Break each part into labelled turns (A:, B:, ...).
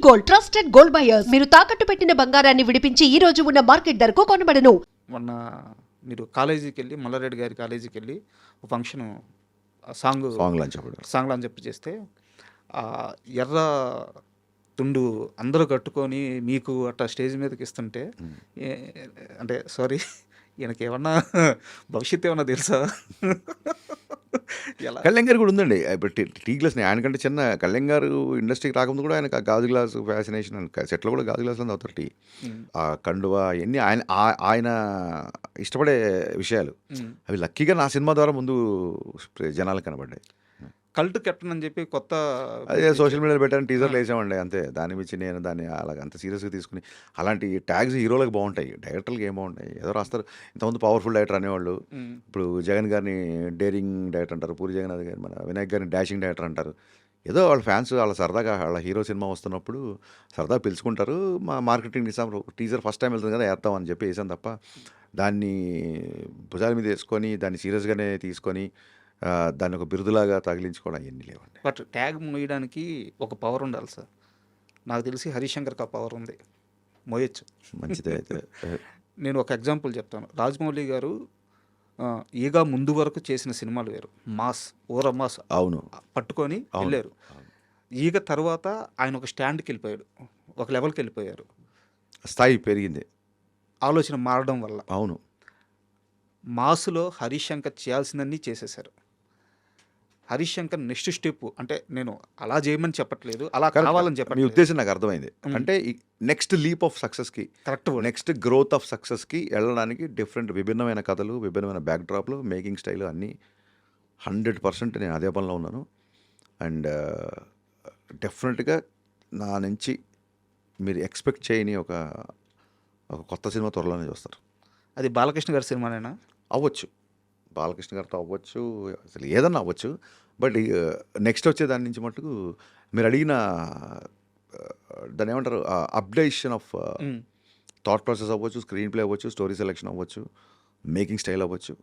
A: Gold, trusted gold buyers. మీరు తాకట్టు పెట్టిన బంగారాన్ని విడిపించి ఈ రోజు ఉన్న మార్కెట్ ధరకు కొనబడను.
B: మొన్న మీరు కాలేజీకి వెళ్ళి మల్లారెడ్డి గారి కాలేజీకి వెళ్ళి ఒక ఫంక్షన్ సాంగ్ అని చెప్పి చేస్తే ఆ ఎర్ర తుండు అందరూ కట్టుకొని మీకు అట్లా స్టేజ్ మీదకి ఇస్తుంటే అంటే సారీ ఈయనకి ఏమన్నా భవిష్యత్తు ఏమన్నా తెలుసా? ఎలా
C: కళ్యాణ్ గారు కూడా ఉందండి. ఇప్పుడు టీ గ్లాస్ ఆయనకంటే చిన్న కళ్యాణ్ గారు ఇండస్ట్రీకి రాకముందు కూడా ఆయన గాజు గ్లాసు ఫ్యాసినేషన్ సెట్లో కూడా గాజు గ్లాసులో అవుతారు టీ. ఆ కండువా ఇవన్నీ ఆయన ఇష్టపడే విషయాలు. అవి లక్కీగా నా సినిమా ద్వారా ముందు జనాలకు కనబడ్డాయి.
B: కల్ట్ కెప్టెన్ అని చెప్పి కొత్త
C: అదే సోషల్ మీడియాలో పెట్టాను, టీజర్లు వేసామండి అంతే. దాని మించి నేను దాన్ని అలాగ అంత సీరియస్గా తీసుకుని అలాంటి ట్యాగ్స్ హీరోలకు బాగుంటాయి, డైరెక్టర్లకు ఏం బాగుంటాయి. ఏదో రాస్తారు. ఇంతకుముందు పవర్ఫుల్ డైరెక్టర్ అనేవాళ్ళు. ఇప్పుడు జగన్ గారిని డేరింగ్ డైరెక్టర్ అంటారు, పూరి జగన్నాథ్ గారి మన వినాయక్ గారిని డాషింగ్ డైరెక్టర్ అంటారు. ఏదో వాళ్ళ ఫ్యాన్స్ వాళ్ళ సరదాగా వాళ్ళ హీరో సినిమా వస్తున్నప్పుడు సరదా పిలుచుకుంటారు. మా marketing Nizam teaser first time వెళ్తుంది కదా వేద్దాం అని చెప్పి వేసాను తప్ప దాన్ని భుజాల మీద వేసుకొని దాన్ని సీరియస్గానే తీసుకొని దాన్ని ఒక బిరుదులాగా తగిలించుకోవడం అవన్నీ లేవండి.
B: బట్ ట్యాగ్ మోయడానికి ఒక పవర్ ఉండాలి సార్. నాకు తెలిసి హరిశంకర్కి ఆ పవర్ ఉంది, మోయొచ్చు.
C: మంచిదే అయితే.
B: నేను ఒక ఎగ్జాంపుల్ చెప్తాను. రాజమౌళి గారు ఈగా ముందు వరకు చేసిన సినిమాలు వేరు, మాస్ ఓర మాస్
C: అవును
B: పట్టుకొని వెళ్ళారు. ఈగ తర్వాత ఆయన ఒక స్టాండ్కి వెళ్ళిపోయాడు, ఒక లెవెల్కి వెళ్ళిపోయారు.
C: స్థాయి పెరిగింది
B: ఆలోచన మారడం వల్ల.
C: అవును,
B: మాసులో హరిశంకర్ చేయాల్సిందన్నీ చేసేశారు. హరిశంకర్ నెక్స్ట్ స్టెప్ అంటే నేను అలా చేయమని చెప్పట్లేదు, అలా కావాలని
C: మీ
B: చెప్పట్లేదు.
C: ఉద్దేశం నాకు అర్థమైంది. అంటే నెక్స్ట్ లీప్ ఆఫ్ సక్సెస్కి,
B: కరెక్ట్,
C: నెక్స్ట్ గ్రోత్ ఆఫ్ సక్సెస్కి వెళ్ళడానికి విభిన్నమైన కథలు, విభిన్నమైన బ్యాక్ డ్రాప్లు, మేకింగ్ స్టైల్ అన్నీ 100% నేను అదే పనిలో ఉన్నాను. అండ్ డెఫినెట్గా నా నుంచి మీరు ఎక్స్పెక్ట్ చేయని ఒక కొత్త సినిమా త్వరలోనే చూస్తారు.
B: అది బాలకృష్ణ గారి సినిమానేనా?
C: అవ్వచ్చు, బాలకృష్ణ గారితో అవ్వచ్చు, అసలు ఏదన్నా అవ్వచ్చు. బట్ నెక్స్ట్ వచ్చే దాని నుంచి మటుకు మీరు అడిగిన దాన్ని ఏమంటారు అప్డేషన్ ఆఫ్ థాట్ ప్రాసెస్ అవ్వచ్చు, స్క్రీన్ ప్లే అవ్వచ్చు, స్టోరీ సెలెక్షన్ అవ్వచ్చు, మేకింగ్ స్టైల్ అవ్వచ్చు,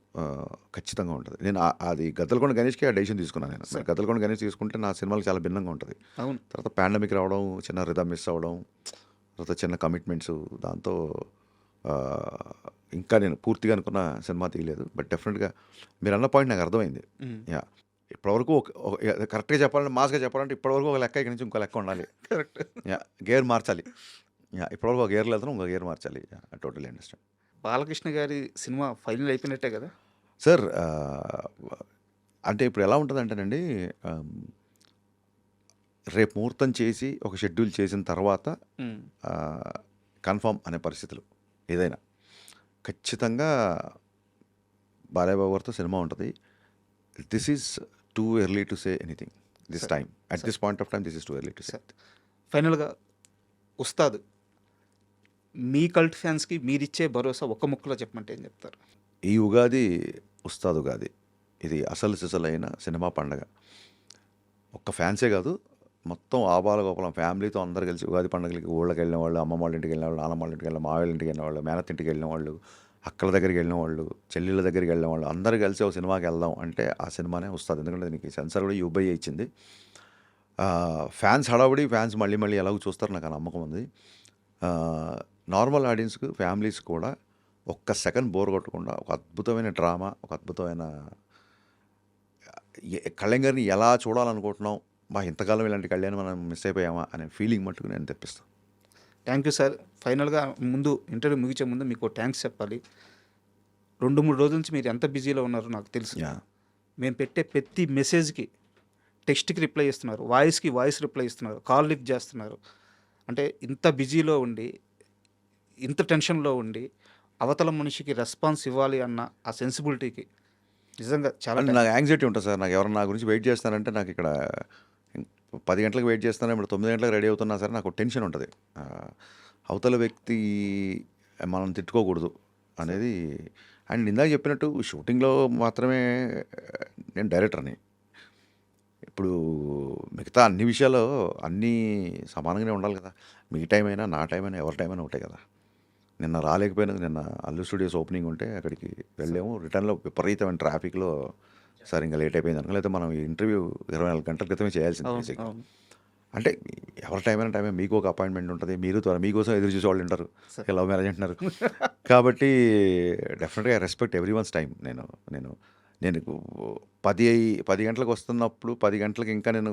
C: ఖచ్చితంగా ఉంటుంది. నేను అది గద్దలకొండ గణేష్కి ఆ డెసిషన్ తీసుకున్నాను. నేను గద్దలకొండ గణేష్ తీసుకుంటే నా సినిమాలు చాలా భిన్నంగా ఉంటుంది.
B: అవును.
C: తర్వాత పాండమిక్ రావడం, చిన్న రిథమ్ మిస్ అవ్వడం, తర్వాత చిన్న కమిట్మెంట్స్, దాంతో ఇంకా నేను పూర్తిగా అనుకున్న సినిమా తీయలేదు. బట్ డెఫినెట్గా మీరు అన్న పాయింట్ నాకు అర్థమైంది. యా, ఇప్పటివరకు కరెక్ట్గా చెప్పాలంటే, మాస్గా చెప్పాలంటే ఇప్పటివరకు ఒక లెక్క, ఇక్కడి నుంచి ఇంకో లెక్క ఉండాలి.
B: కరెక్ట్.
C: యా, గేర్ మార్చాలి. యా, ఇప్పటివరకు ఒక గేర్లో వెళ్తాను, ఇంకో గేర్ మార్చాలి. Total understand.
B: బాలకృష్ణ గారి సినిమా ఫైనల్ అయిపోయినట్టే కదా
C: సార్? అంటే ఇప్పుడు ఎలా ఉంటుందంటేనండి, రేపు ముహూర్తం చేసి ఒక షెడ్యూల్ చేసిన తర్వాత కన్ఫర్మ్ అనే పరిస్థితులు ఏదైనా ఖచ్చితంగా బాలయ్య బాబు గారితో సినిమా ఉంటుంది. This is too early to say anything this time. At this point of time this is too early to say.
B: ఫైనల్గా ఉస్తాద్ మీ కల్ట్ ఫ్యాన్స్కి మీరిచ్చే భరోసా ఒక్క ముక్కలో చెప్పమంటే ఏం చెప్తారు?
C: ఈ ఉగాది ఉస్తాద్ ఉగాది. ఇది అసలు సిసలైన సినిమా పండగ. ఒక్క ఫ్యాన్సే కాదు, మొత్తం ఆబాల గోపాలం ఫ్యామిలీతో అందరు కలిసి ఉగాది పండుగలకి ఊళ్ళకి వెళ్ళిన వాళ్ళు, అమ్మమ్మ వాళ్ళ ఇంటికి వెళ్ళిన వాళ్ళు, నాన్నమ్మ వాళ్ళ ఇంటికి వెళ్ళిన, మావేళ్ళ ఇంటికి వెళ్ళిన వాళ్ళు, మేనత్ ఇంటికి వెళ్ళిన వాళ్ళు, అక్కల దగ్గరికి వెళ్ళిన వాళ్ళు, చెల్లెళ్ళ దగ్గరికి వెళ్ళిన వాళ్ళు, అందరూ కలిసి ఒక సినిమాకి వెళ్దాం అంటే ఆ సినిమానే వస్తుంది. ఎందుకంటే దీనికి సెన్సార్ కూడా యూబై ఇచ్చింది. ఫ్యాన్స్ హడావుడి, ఫ్యాన్స్ మళ్ళీ మళ్ళీ ఎలాగో చూస్తారు, నాకు ఆ నమ్మకం ఉంది. నార్మల్ ఆడియన్స్కి, ఫ్యామిలీస్ కూడా ఒక్క సెకండ్ బోర్ కొట్టకుండా ఒక అద్భుతమైన డ్రామా, ఒక అద్భుతమైన కళ్యాణ్ గారిని ఎలా చూడాలనుకుంటున్నాం, ఇంతకాలం ఇలాంటి కళ్యాణ్ మనం మిస్ అయిపోయామా అనే ఫీలింగ్ మట్టుకు నేను తెప్పిస్తాను.
B: Thank you sir. ఫైనల్గా ముందు ఇంటర్వ్యూ ముగించే ముందు మీకు థ్యాంక్స్ చెప్పాలి. 2-3 రోజుల నుంచి మీరు ఎంత బిజీలో ఉన్నారో నాకు తెలుసు. మేము పెట్టే ప్రతి మెసేజ్కి టెక్స్ట్కి రిప్లై ఇస్తున్నారు, వాయిస్కి వాయిస్ రిప్లై ఇస్తున్నారు, కాల్ లిఫ్ట్ చేస్తున్నారు. అంటే ఇంత బిజీలో ఉండి, ఇంత టెన్షన్లో ఉండి అవతల మనిషికి రెస్పాన్స్ ఇవ్వాలి అన్న ఆ సెన్సిబిలిటీకి నిజంగా చాలా
C: నాకు యాంగ్జైటీ ఉంటుంది సార్. నాకు ఎవరైనా నా గురించి వెయిట్ చేస్తానంటే, నాకు ఇక్కడ 10 గంటలకు వెయిట్ చేస్తాను, ఇప్పుడు 9 గంటలకు రెడీ అవుతున్నా సరే నాకు టెన్షన్ ఉంటుంది. అవతల వ్యక్తి మనం తిట్టుకోకూడదు అనేది. అండ్ ఇందాక చెప్పినట్టు షూటింగ్లో మాత్రమే నేను డైరెక్టర్ని. ఇప్పుడు మిగతా అన్ని విషయాల్లో అన్నీ సమానంగానే ఉండాలి కదా. మీ టైం అయినా, నా టైం అయినా, ఎవరి టైం అయినా ఉంటాయి కదా. నిన్న రాలేకపోయినా, నిన్న అల్లు స్టూడియోస్ ఓపెనింగ్ ఉంటే అక్కడికి వెళ్ళాము. రిటర్న్లో విపరీతమైన ట్రాఫిక్లో సార్ ఇంకా లేట్ అయిపోయింది అనుకో, లేకపోతే మనం ఈ ఇంటర్వ్యూ 24 గంటల క్రితమే చేయాల్సింది. అంటే ఎవరి టైం అయినా టైమే, మీకు ఒక అపాయింట్మెంట్ ఉంటుంది, మీరు మీకోసం ఎదురు చూసే వాళ్ళు ఉంటారు, లవ్ మ్యారేజ్ అంటున్నారు. కాబట్టి డెఫినెట్గా రెస్పెక్ట్ ఎవ్రీ వన్స్ టైం. నేను నేను నేను 10 గంటలకు వస్తున్నప్పుడు 10 గంటలకు ఇంకా నేను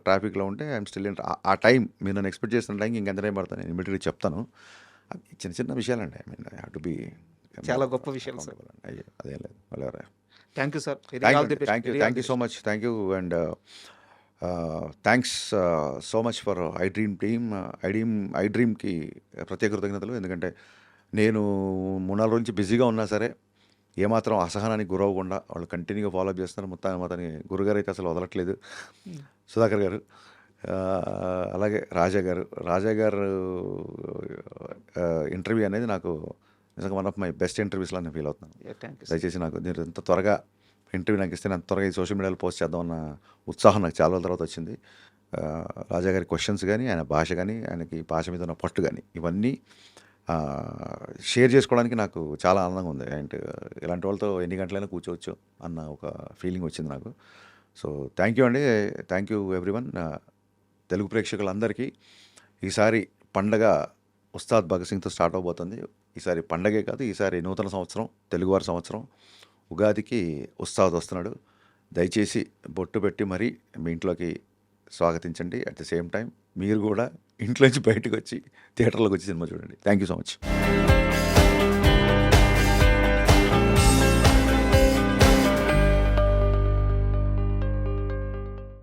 C: ట్రాఫిక్లో ఉంటే ఐఎమ్ స్టిల్ ఆ టైం మీరు నన్ను ఎక్స్పెక్ట్ చేస్తున్న టైంకి ఇంకెంత టైం పడతాను నేను ఇమీడియట్గా చెప్తాను. అవి చిన్న చిన్న విషయాలండి. I mean I have to be
B: చాలా గొప్ప విషయాలు సార్.
C: అయ్యో అదేం లేదు వాళ్ళెవరా.
B: Thank you sir.
C: Thank you so much. Thank you and thanks so much for I dream team. I డ్రీమ్కి ప్రత్యేక కృతజ్ఞతలు. ఎందుకంటే నేను 3-4 రోజుల నుంచి బిజీగా ఉన్నా సరే ఏమాత్రం అసహనానికి గురవ్వకుండా వాళ్ళు కంటిన్యూగా ఫాలో అప్ చేస్తున్నారు. మొత్తాన్ని గురుగారు అయితే అసలు వదలట్లేదు, సుధాకర్ గారు. అలాగే రాజా గారు ఇంటర్వ్యూ అనేది నాకు నిజంగా వన్ ఆఫ్ మై బెస్ట్ ఇంటర్వ్యూస్లో నేను ఫీల్ అవుతున్నాను.
B: Thank you.
C: దయచేసి నాకు మీరు ఎంత త్వరగా ఇంటర్వ్యూ నాకు ఇస్తే అంత త్వరగా ఈ సోషల్ మీడియాలో పోస్ట్ చేద్దామన్న ఉత్సాహం నాకు చాలా రోజుల తర్వాత వచ్చింది. రాజా గారి క్వశ్చన్స్ కానీ, ఆయన భాష కానీ, ఆయనకి భాష మీద ఉన్న పట్టు కానీ, ఇవన్నీ షేర్ చేసుకోవడానికి నాకు చాలా ఆనందంగా ఉంది. అండ్ ఇలాంటి వాళ్ళతో ఎన్ని గంటలైనా కూర్చోవచ్చు అన్న ఒక ఫీలింగ్ వచ్చింది నాకు. సో థ్యాంక్ యూ అండి. Thank you everyone. తెలుగు ప్రేక్షకులందరికీ ఈసారి పండగ ఉస్తాద్ భగత్ సింగ్తో స్టార్ట్ అవబోతుంది. ఈసారి పండగే కాదు, ఈసారి నూతన సంవత్సరం, తెలుగువారి సంవత్సరం. ఉగాదికి ఉస్తాద్ వస్తున్నాడు. దయచేసి బొట్టు పెట్టి మరీ మీ ఇంట్లోకి స్వాగతించండి. అట్ ది సేమ్ టైం మీరు కూడా ఇంట్లోంచి బయటకు వచ్చి థియేటర్లోకి వచ్చి సినిమా చూడండి. Thank you so much.